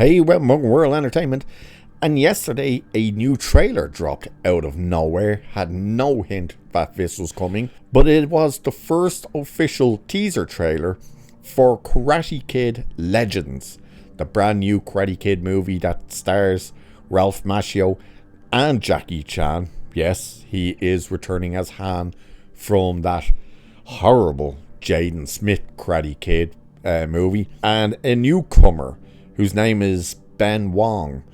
Hey, welcome to World Entertainment. And yesterday, a new trailer dropped out of nowhere. Had no hint that this was coming, but it was the first official teaser trailer for Karate Kid Legends, the brand new Karate Kid movie that stars Ralph Macchio and Jackie Chan. Yes, he is returning as Han from that horrible Jaden Smith Karate Kid movie, and a newcomer whose name is Ben Wong,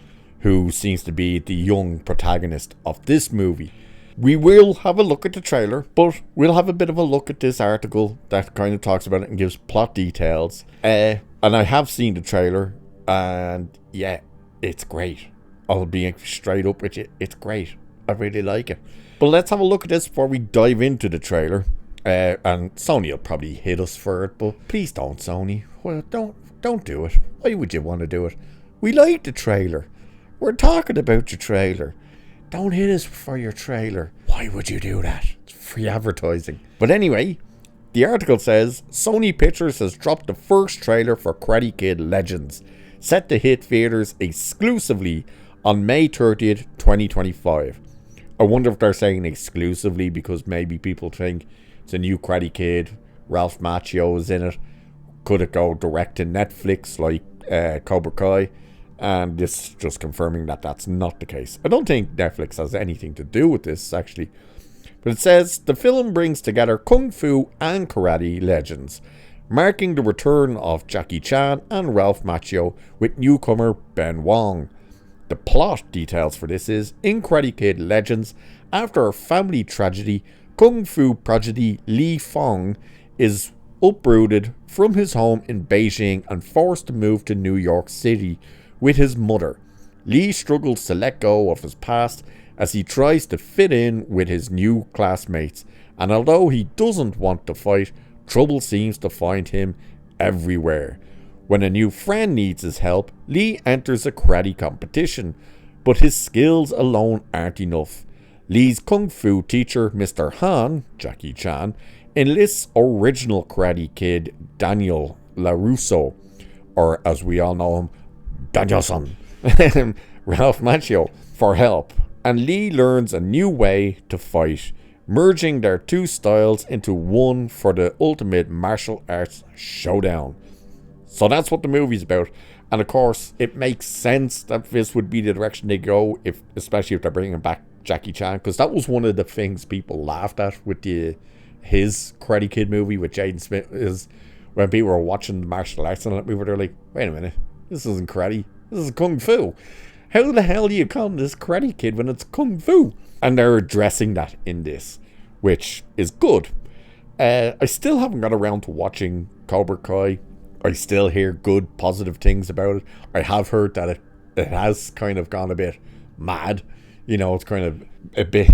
who seems to be the young protagonist of this movie. We will have a look at the trailer, but we'll have a bit of a look at this article that kind of talks about it and gives plot details. And I have seen the trailer, and yeah, it's great. I'll be straight up with you, it's great. I really like it. But let's have a look at this before we dive into the trailer. And Sony will probably hit us for it, but please don't, Sony. Well, don't do it. Why would you want to do it? We like the trailer. We're talking about your trailer. Don't hit us for your trailer. Why would you do that? It's free advertising. But anyway, the article says Sony Pictures has dropped the first trailer for Karate Kid Legends, set to hit theaters exclusively on May 30th, 2025. I wonder if they're saying exclusively because maybe people think it's a new Karate Kid, Ralph Macchio is in it. Could it go direct to Netflix like Cobra Kai? And this is just confirming that that's not the case. I don't think Netflix has anything to do with this, actually. But it says, the film brings together Kung Fu and Karate legends, marking the return of Jackie Chan and Ralph Macchio with newcomer Ben Wong. The plot details for this is, in Karate Kid Legends, after a family tragedy, Kung Fu prodigy Li Fong is uprooted from his home in Beijing and forced to move to New York City with his mother. Li struggles to let go of his past as he tries to fit in with his new classmates, and although he doesn't want to fight, trouble seems to find him everywhere. When a new friend needs his help, Li enters a karate competition, but his skills alone aren't enough. Li's kung fu teacher, Mr. Han, Jackie Chan, enlists original Karate Kid Daniel LaRusso, or as we all know him, Danielson, Ralph Macchio, for help, and Li learns a new way to fight, merging their two styles into one for the ultimate martial arts showdown. So that's what the movie's about, and of course it makes sense that this would be the direction they go, especially if they're bringing back Jackie Chan, because that was one of the things people laughed at with his Karate Kid movie with Jaden Smith, is when people were watching the martial arts and that movie, they're like, wait a minute, this isn't karate, this is kung fu. How the hell do you call this Karate Kid when it's kung fu? And they're addressing that in this, which is good. I still haven't got around to watching Cobra Kai. I still hear good, positive things about it. I have heard that it has kind of gone a bit mad. You know, it's kind of a bit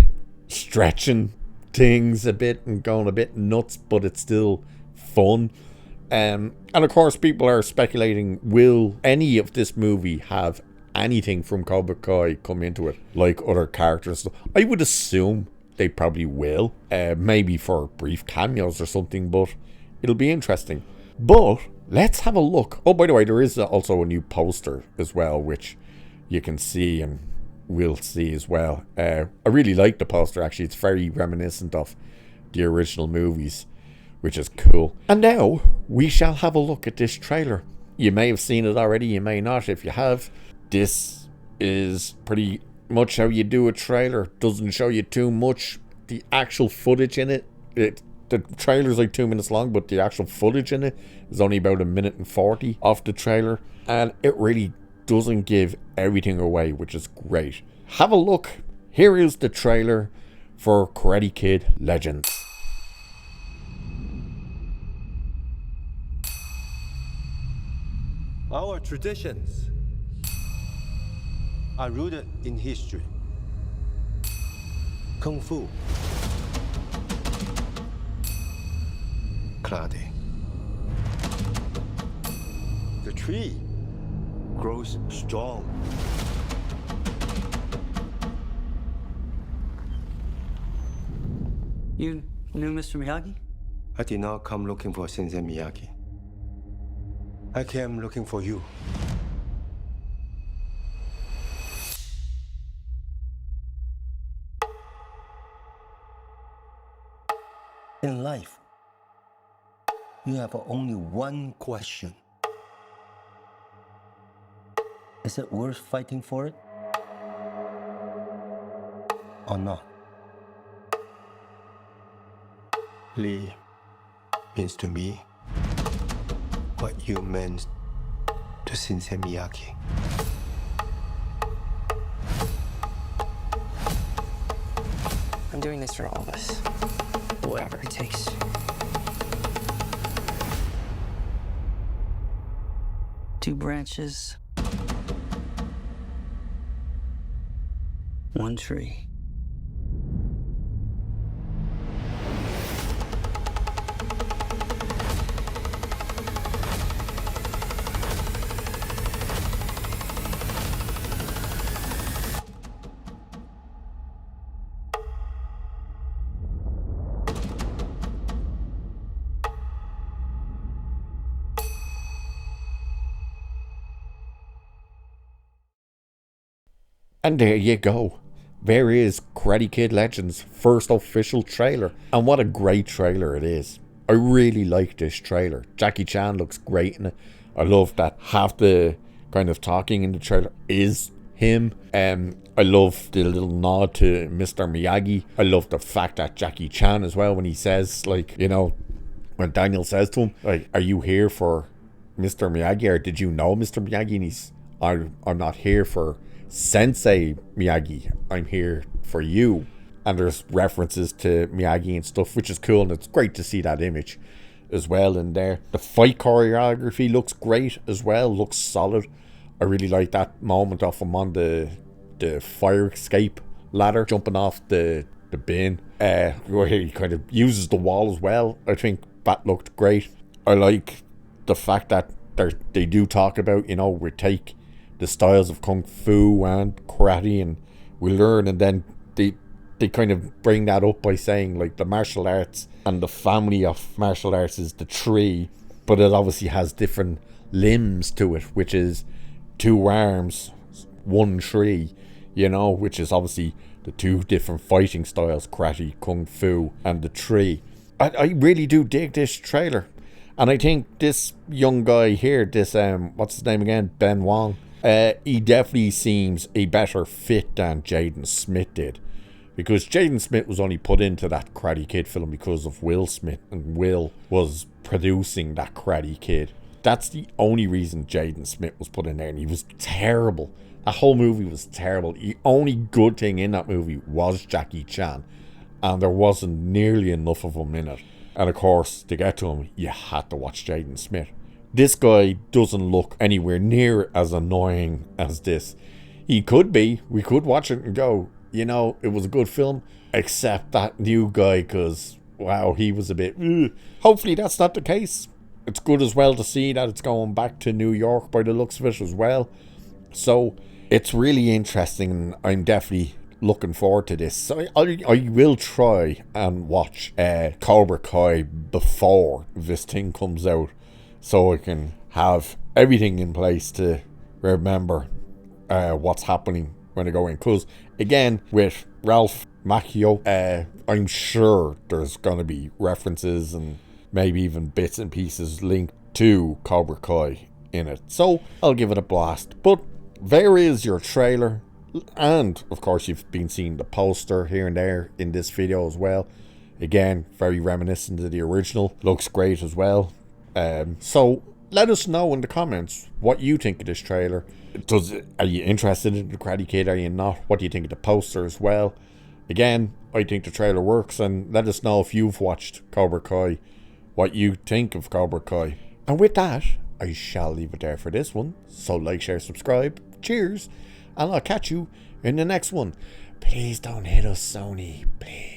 stretching things a bit and going a bit nuts, but it's still fun. And of course, people are speculating, will any of this movie have anything from Cobra Kai come into it, like other characters? I would assume they probably will, maybe for brief cameos or something, but it'll be interesting. But let's have a look. Oh, by the way, there is also a new poster as well, which you can see and we'll see as well. I really like the poster, actually. It's very reminiscent of the original movies, which is cool. And now we shall have a look at this trailer. You may have seen it already, you may not. If you have, this is pretty much how you do a trailer. Doesn't show you too much. The actual footage in it, the trailer's like 2 minutes long, but the actual footage in it is only about 1:40 of the trailer, and it really doesn't give everything away, which is great. Have a look. Here is the trailer for Karate Kid Legends. Our traditions are rooted in history. Kung Fu, karate. The tree grows strong. You knew Mr. Miyagi? I did not come looking for Sensei Miyagi. I came looking for you. In life, you have only one question. Is it worth fighting for it? Or not? Lee means to me what you meant to Sensei Miyagi. I'm doing this for all of us. Whatever it takes. Two branches, one tree. And there you go. There is Karate Kid Legends' first official trailer. And what a great trailer it is. I really like this trailer. Jackie Chan looks great in it. I love that half the kind of talking in the trailer is him. I love the little nod to Mr. Miyagi. I love the fact that Jackie Chan as well, when he says, like, you know, when Daniel says to him, like, are you here for Mr. Miyagi, or did you know Mr. Miyagi? And he's, I'm not here for Sensei Miyagi, I'm here for you. And there's references to Miyagi and stuff, which is cool, and it's great to see that image as well in there. The fight choreography looks great as well, looks solid. I really like that moment of him on the fire escape ladder, jumping off the bin, where he kind of uses the wall as well. I think that looked great. I like the fact that they do talk about, you know, we take the styles of kung fu and karate and we learn, and then they kind of bring that up by saying, like, the martial arts and the family of martial arts is the tree, but it obviously has different limbs to it, which is 2 arms, 1 tree, you know, which is obviously the 2 different fighting styles, karate, kung fu, and the tree. I really do dig this trailer, and I think this young guy here, this what's his name again, Ben Wong, he definitely seems a better fit than Jaden Smith did, because Jaden Smith was only put into that Karate Kid film because of Will Smith, and Will was producing that Karate Kid. That's the only reason Jaden Smith was put in there, and he was terrible. That whole movie was terrible. The only good thing in that movie was Jackie Chan, and there wasn't nearly enough of him in it. And of course, to get to him, you had to watch Jaden Smith. This guy doesn't look anywhere near as annoying as this. He could be. We could watch it and go, you know, it was a good film, except that new guy, because, wow, he was a bit... Ugh. Hopefully that's not the case. It's good as well to see that it's going back to New York by the looks of it as well. So it's really interesting, and I'm definitely looking forward to this. So I will try and watch Cobra Kai before this thing comes out, so I can have everything in place to remember what's happening when I go in. Because again, with Ralph Macchio, I'm sure there's going to be references and maybe even bits and pieces linked to Cobra Kai in it. So I'll give it a blast. But there is your trailer. And of course you've been seeing the poster here and there in this video as well. Again, very reminiscent of the original. Looks great as well. So let us know in the comments what you think of this trailer. Are you interested in the Karate Kid? Are you not? What do you think of the poster as well? Again, I think the trailer works, and let us know if you've watched Cobra Kai, what you think of Cobra Kai. And with that, I shall leave it there for this one. So like, share, subscribe. Cheers. And I'll catch you in the next one. Please don't hit us, Sony. Please.